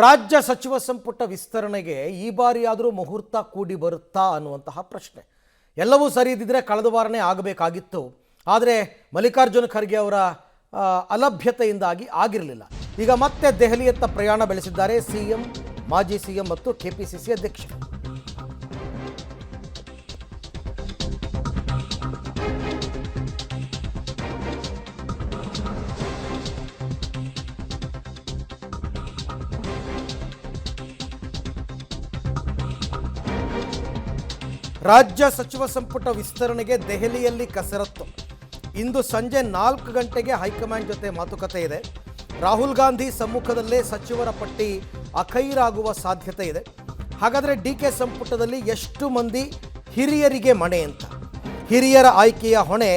ರಾಜ್ಯ ಸಚಿವ ಸಂಪುಟ ವಿಸ್ತರಣೆಗೆ ಈ ಬಾರಿಯಾದರೂ ಮುಹೂರ್ತ ಕೂಡಿ ಬರುತ್ತಾ ಅನ್ನುವಂತಹ ಪ್ರಶ್ನೆ. ಎಲ್ಲವೂ ಸರಿ ಇದ್ದಿದ್ರೆ ಕಳೆದ ವಾರನೇ ಆಗಬೇಕಾಗಿತ್ತು. ಆದರೆ ಮಲ್ಲಿಕಾರ್ಜುನ ಖರ್ಗೆ ಅವರ ಅಲಭ್ಯತೆಯಿಂದಾಗಿ ಆಗಿರಲಿಲ್ಲ. ಈಗ ಮತ್ತೆ ದೆಹಲಿಯತ್ತ ಪ್ರಯಾಣ ಬೆಳೆಸಿದ್ದಾರೆ ಸಿಎಂ, ಮಾಜಿ ಸಿಎಂ ಮತ್ತು ಕೆಪಿಸಿಸಿ ಅಧ್ಯಕ್ಷರು. ರಾಜ್ಯ ಸಚಿವ ಸಂಪುಟ ವಿಸ್ತರಣೆಗೆ ದೆಹಲಿಯಲ್ಲಿ ಕಸರತ್ತು. ಇಂದು ಸಂಜೆ 4 ಗಂಟೆಗೆ ಹೈಕಮಾಂಡ್ ಜೊತೆ ಮಾತುಕತೆ ಇದೆ. ರಾಹುಲ್ ಗಾಂಧಿ ಸಮ್ಮುಖದಲ್ಲೇ ಸಚಿವರ ಪಟ್ಟಿ ಅಖೈರಾಗುವ ಸಾಧ್ಯತೆ ಇದೆ. ಹಾಗಾದರೆ ಡಿಕೆ ಸಂಪುಟದಲ್ಲಿ ಎಷ್ಟು ಮಂದಿ ಹಿರಿಯರಿಗೆ ಮಣೆ ಅಂತ? ಹಿರಿಯರ ಆಯ್ಕೆಯ ಹೊಣೆ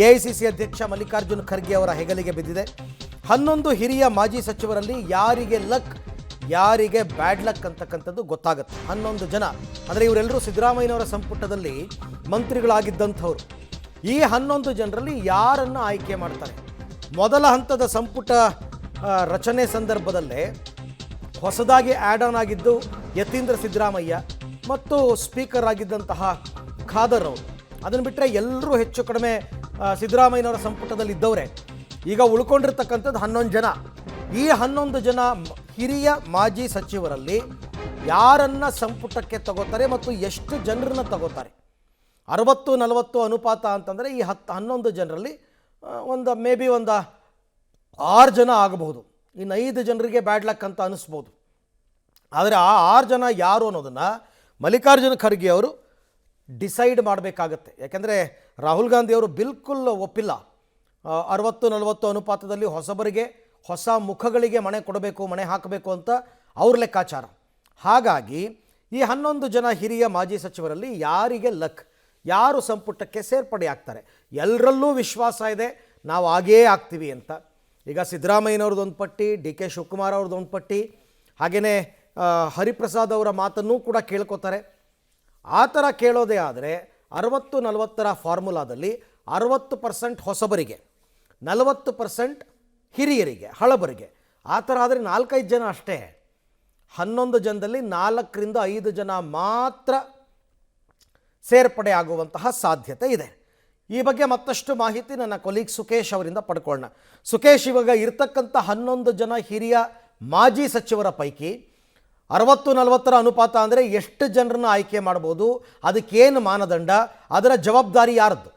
ಎಐಸಿಸಿ ಅಧ್ಯಕ್ಷ ಮಲ್ಲಿಕಾರ್ಜುನ ಖರ್ಗೆ ಅವರ ಹೆಗಲಿಗೆ ಬಿದ್ದಿದೆ. 11 ಹಿರಿಯ ಮಾಜಿ ಸಚಿವರಲ್ಲಿ ಯಾರಿಗೆ ಲಕ್, ಯಾರಿಗೆ ಬ್ಯಾಡ್ ಲಕ್ ಅಂತಕ್ಕಂಥದ್ದು ಗೊತ್ತಾಗುತ್ತೆ. 11 ಜನ ಅಂದರೆ ಇವರೆಲ್ಲರೂ ಸಿದ್ದರಾಮಯ್ಯನವರ ಸಂಪುಟದಲ್ಲಿ ಮಂತ್ರಿಗಳಾಗಿದ್ದಂಥವ್ರು. ಈ 11 ಜನರಲ್ಲಿ ಯಾರನ್ನು ಆಯ್ಕೆ ಮಾಡ್ತಾರೆ? ಮೊದಲ ಹಂತದ ಸಂಪುಟ ರಚನೆ ಸಂದರ್ಭದಲ್ಲೇ ಹೊಸದಾಗಿ ಆ್ಯಡ್ ಆನ್ ಆಗಿದ್ದು ಯತೀಂದ್ರ ಸಿದ್ದರಾಮಯ್ಯ ಮತ್ತು ಸ್ಪೀಕರ್ ಆಗಿದ್ದಂತಹ ಖಾದರ್ ಅವರು. ಅದನ್ನು ಬಿಟ್ಟರೆ ಎಲ್ಲರೂ ಹೆಚ್ಚು ಕಡಿಮೆ ಸಿದ್ದರಾಮಯ್ಯನವರ ಸಂಪುಟದಲ್ಲಿ ಇದ್ದವರೇ. ಈಗ ಉಳ್ಕೊಂಡಿರ್ತಕ್ಕಂಥದ್ದು 11 ಜನ. ಈ 11 ಜನ ಹಿರಿಯ ಮಾಜಿ ಸಚಿವರಲ್ಲಿ ಯಾರನ್ನ ಸಂಪುಟಕ್ಕೆ ತಗೋತಾರೆ ಮತ್ತು ಎಷ್ಟು ಜನರನ್ನ ತಗೋತಾರೆ? 60-40 ಅನುಪಾತ ಅಂತಂದರೆ ಈ 11 ಜನರಲ್ಲಿ ಮೇ ಬಿ ಒಂದು 6 ಜನ ಆಗಬಹುದು. ಇನ್ನು 5 ಜನರಿಗೆ ಬ್ಯಾಡ್ ಲಕ್ ಅಂತ ಅನಿಸ್ಬೋದು. ಆದರೆ ಆ 6 ಜನ ಯಾರು ಅನ್ನೋದನ್ನು ಮಲ್ಲಿಕಾರ್ಜುನ ಖರ್ಗೆ ಅವರು ಡಿಸೈಡ್ ಮಾಡಬೇಕಾಗತ್ತೆ. ಯಾಕೆಂದರೆ ರಾಹುಲ್ ಗಾಂಧಿ ಅವರು ಬಿಲ್ಕುಲ್ ಒಪ್ಪಿಲ್ಲ 60-40 ಅನುಪಾತದಲ್ಲಿ ಹೊಸಬರಿಗೆ, ಹೊಸ ಮುಖಗಳಿಗೆ ಮಣೆ ಕೊಡಬೇಕು, ಮಣೆ ಹಾಕಬೇಕು ಅಂತ ಅವ್ರ ಲೆಕ್ಕಾಚಾರ. ಹಾಗಾಗಿ ಈ 11 ಜನ ಹಿರಿಯ ಮಾಜಿ ಸಚಿವರಲ್ಲಿ ಯಾರಿಗೆ ಲಕ್, ಯಾರು ಸಂಪುಟಕ್ಕೆ ಸೇರ್ಪಡೆ ಆಗ್ತಾರೆ? ಎಲ್ಲರಲ್ಲೂ ವಿಶ್ವಾಸ ಇದೆ ನಾವು ಆಗೇ ಆಗ್ತೀವಿ ಅಂತ. ಈಗ ಸಿದ್ದರಾಮಯ್ಯನವ್ರದ್ದೊಂದು ಪಟ್ಟಿ, ಡಿ ಕೆ ಶಿವಕುಮಾರ್ ಅವ್ರದ್ದೊಂದು ಪಟ್ಟಿ, ಹಾಗೆಯೇ ಹರಿಪ್ರಸಾದ್ ಅವರ ಮಾತನ್ನೂ ಕೂಡ ಕೇಳ್ಕೊತಾರೆ. ಆ ಥರ ಕೇಳೋದೇ ಆದರೆ 60-40 ಫಾರ್ಮುಲಾದಲ್ಲಿ 60% ಹೊಸಬರಿಗೆ, 40% ಹಿರಿಯರಿಗೆ, ಹಳಬರಿಗೆ. ಆ ಥರ ಆದರೆ 4-5 ಜನ ಅಷ್ಟೇ. 11 ಜನದಲ್ಲಿ 4-5 ಜನ ಮಾತ್ರ ಸೇರ್ಪಡೆ ಆಗುವಂತಹ ಸಾಧ್ಯತೆ ಇದೆ. ಈ ಬಗ್ಗೆ ಮತ್ತಷ್ಟು ಮಾಹಿತಿ ನನ್ನ ಕೊಲೀಗ್ ಸುಕೇಶ್ ಅವರಿಂದ ಪಡ್ಕೊಳ್ಳೋಣ. ಸುಕೇಶ್, ಇವಾಗ ಇರ್ತಕ್ಕಂಥ 11 ಜನ ಹಿರಿಯ ಮಾಜಿ ಸಚಿವರ ಪೈಕಿ 60-40 ಅನುಪಾತ ಅಂದರೆ ಎಷ್ಟು ಜನರನ್ನ ಆಯ್ಕೆ ಮಾಡ್ಬೋದು? ಅದಕ್ಕೇನು ಮಾನದಂಡ? ಅದರ ಜವಾಬ್ದಾರಿ ಯಾರದ್ದು?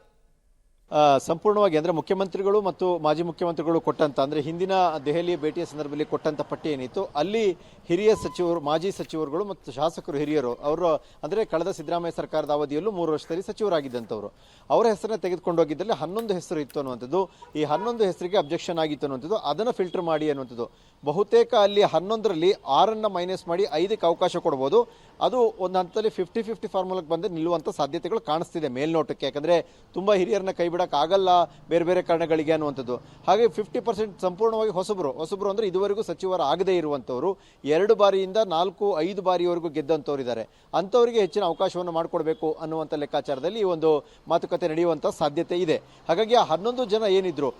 ಸಂಪೂರ್ಣವಾಗಿ ಅಂದರೆ ಮುಖ್ಯಮಂತ್ರಿಗಳು ಮತ್ತು ಮಾಜಿ ಮುಖ್ಯಮಂತ್ರಿಗಳು ಕೊಟ್ಟಂತ, ಅಂದರೆ ಹಿಂದಿನ ದೆಹಲಿ ಭೇಟಿಯ ಸಂದರ್ಭದಲ್ಲಿ ಕೊಟ್ಟಂತ ಪಟ್ಟಿ ಏನಿತ್ತು, ಅಲ್ಲಿ ಹಿರಿಯ ಸಚಿವರು, ಮಾಜಿ ಸಚಿವರುಗಳು ಮತ್ತು ಶಾಸಕರು ಹಿರಿಯರು ಅವರು, ಅಂದರೆ ಕಳೆದ ಸಿದ್ದರಾಮಯ್ಯ ಸರ್ಕಾರದ ಅವಧಿಯಲ್ಲೂ 3 ವರ್ಷದಲ್ಲಿ ಸಚಿವರಾಗಿದ್ದಂಥವ್ರು, ಅವರ ಹೆಸರನ್ನ ತೆಗೆದುಕೊಂಡು ಹೋಗಿದ್ದಲ್ಲಿ 11 ಹೆಸರು ಇತ್ತು ಅನ್ನುವಂಥದ್ದು. ಈ 11 ಹೆಸರಿಗೆ ಅಬ್ಜೆಕ್ಷನ್ ಆಗಿತ್ತು ಅನ್ನುವಂಥದ್ದು, ಅದನ್ನು ಫಿಲ್ಟರ್ ಮಾಡಿ ಅನ್ನುವಂಥದ್ದು. ಬಹುತೇಕ ಅಲ್ಲಿ 11ರಲ್ಲಿ 6ಅನ್ನು ಮೈನಸ್ ಮಾಡಿ 5ಕ್ಕೆ ಅವಕಾಶ ಕೊಡ್ಬೋದು. ಅದು ಒಂದು ಹಂತದಲ್ಲಿ 50-50 ಫಾರ್ಮುಲಾಕ್ಕೆ ಬಂದು ನಿಲ್ಲುವಂಥ ಸಾಧ್ಯತೆಗಳು ಕಾಣಿಸ್ತಿದೆ ಮೇಲ್ನೋಟಕ್ಕೆ. ಯಾಕಂದರೆ ತುಂಬ ಹಿರಿಯರನ್ನ ಕೈ ಆಗಲ್ಲ ಬೇರೆ ಬೇರೆ ಕಾರಣಗಳಿಗೆ ಅನ್ನುವಂಥದ್ದು. ಹಾಗೆ 50% ಸಂಪೂರ್ಣವಾಗಿ ಹೊಸಬರು ಅಂದರೆ ಇದುವರೆಗೂ ಸಚಿವರ ಆಗದೇ ಇರುವಂಥವ್ರು, 2 ಬಾರಿಯಿಂದ 4-5 ಬಾರಿಯವರೆಗೂ ಗೆದ್ದಂಥವ್ರು ಇದ್ದಾರೆ. ಅಂಥವರಿಗೆ ಹೆಚ್ಚಿನ ಅವಕಾಶವನ್ನು ಮಾಡಿಕೊಡ್ಬೇಕು ಅನ್ನುವಂಥ ಲೆಕ್ಕಾಚಾರದಲ್ಲಿ ಈ ಒಂದು ಮಾತುಕತೆ ನಡೆಯುವಂಥ ಸಾಧ್ಯತೆ ಇದೆ. ಹಾಗಾಗಿ ಆ 11 ಜನ ಏನಿದ್ರು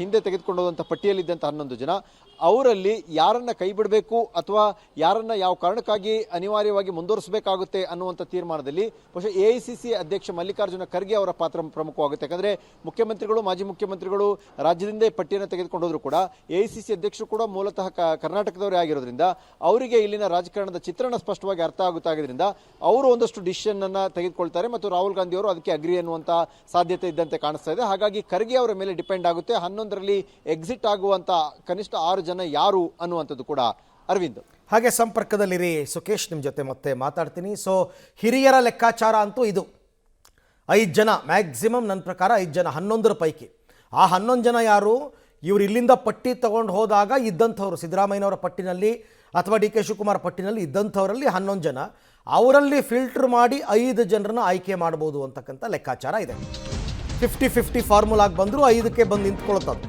ಹಿಂದೆ ತೆಗೆದುಕೊಂಡು ಹೋದಂಥ ಪಟ್ಟಿಯಲ್ಲಿದ್ದಂಥ 11 ಜನ, ಅವರಲ್ಲಿ ಯಾರನ್ನ ಕೈ ಬಿಡಬೇಕು ಅಥವಾ ಯಾರನ್ನ ಯಾವ ಕಾರಣಕ್ಕಾಗಿ ಅನಿವಾರ್ಯವಾಗಿ ಮುಂದುವರಿಸಬೇಕಾಗುತ್ತೆ ಅನ್ನುವಂಥ ತೀರ್ಮಾನದಲ್ಲಿ ಬಹುಶಃ ಎಐಸಿಸಿ ಅಧ್ಯಕ್ಷ ಮಲ್ಲಿಕಾರ್ಜುನ ಖರ್ಗೆ ಅವರ ಪಾತ್ರ ಪ್ರಮುಖವಾಗುತ್ತೆ. ಯಾಕಂದರೆ ಮುಖ್ಯಮಂತ್ರಿಗಳು, ಮಾಜಿ ಮುಖ್ಯಮಂತ್ರಿಗಳು ರಾಜ್ಯದಿಂದ ಪಟ್ಟಿಯನ್ನು ತೆಗೆದುಕೊಂಡು ಹೋದ್ರು ಕೂಡ ಎಐಸಿಸಿ ಅಧ್ಯಕ್ಷರು ಕೂಡ ಮೂಲತಃ ಕರ್ನಾಟಕದವರೇ ಆಗಿರೋದ್ರಿಂದ ಅವರಿಗೆ ಇಲ್ಲಿನ ರಾಜಕಾರಣದ ಚಿತ್ರಣ ಸ್ಪಷ್ಟವಾಗಿ ಅರ್ಥ ಆಗುತ್ತಾಗಿದ್ದರಿಂದ ಅವರು ಒಂದಷ್ಟು ಡಿಸಿಷನ್ ಅನ್ನ ತೆಗೆದುಕೊಳ್ತಾರೆ ಮತ್ತು ರಾಹುಲ್ ಗಾಂಧಿ ಅವರು ಅದಕ್ಕೆ ಅಗ್ರಿ ಅನ್ನುವಂಥ ಸಾಧ್ಯತೆ ಇದ್ದಂತೆ ಕಾಣಿಸ್ತಾ ಇದೆ. ಹಾಗಾಗಿ ಖರ್ಗೆ ಅವರ ಮೇಲೆ ಡಿಪೆಂಡ್ ಆಗುತ್ತೆ 11ರಲ್ಲಿ ಎಕ್ಸಿಟ್ ಆಗುವಂಥ ಕನಿಷ್ಠ 6 ಜನ ಯಾರು ಅನ್ನುವಂಥದ್ದು ಕೂಡ. ಅರವಿಂದ್, ಹಾಗೆ ಸಂಪರ್ಕದಲ್ಲಿರಿ ಸುಕೇಶ್, ನಿಮ್ಮ ಜೊತೆ ಮತ್ತೆ ಮಾತಾಡ್ತೀನಿ. ಸೊ ಹಿರಿಯರ ಲೆಕ್ಕಾಚಾರ ಅಂತೂ ಇದು 5 ಜನ ಮ್ಯಾಕ್ಸಿಮಮ್, ನನ್ನ ಪ್ರಕಾರ 5 ಜನ 11ರ ಪೈಕಿ. ಆ 11 ಜನ ಯಾರು? ಇವರು ಇಲ್ಲಿಂದ ಪಟ್ಟಿ ತಗೊಂಡು ಹೋದಾಗ ಇದ್ದಂಥವ್ರು, ಸಿದ್ದರಾಮಯ್ಯನವರ ಪಟ್ಟಿನಲ್ಲಿ ಅಥವಾ ಡಿ ಕೆ ಶಿವಕುಮಾರ್ ಪಟ್ಟಿನಲ್ಲಿ ಇದ್ದಂಥವರಲ್ಲಿ 11 ಜನ, ಅವರಲ್ಲಿ ಫಿಲ್ಟರ್ ಮಾಡಿ 5 ಜನರನ್ನ ಆಯ್ಕೆ ಮಾಡ್ಬೋದು ಅಂತಕ್ಕಂಥ ಲೆಕ್ಕಾಚಾರ ಇದೆ. 50-50 ಫಾರ್ಮುಲಾಗಿ ಬಂದರೂ 5ಕ್ಕೆ ಬಂದು ನಿಂತ್ಕೊಳ್ತದ್ದು.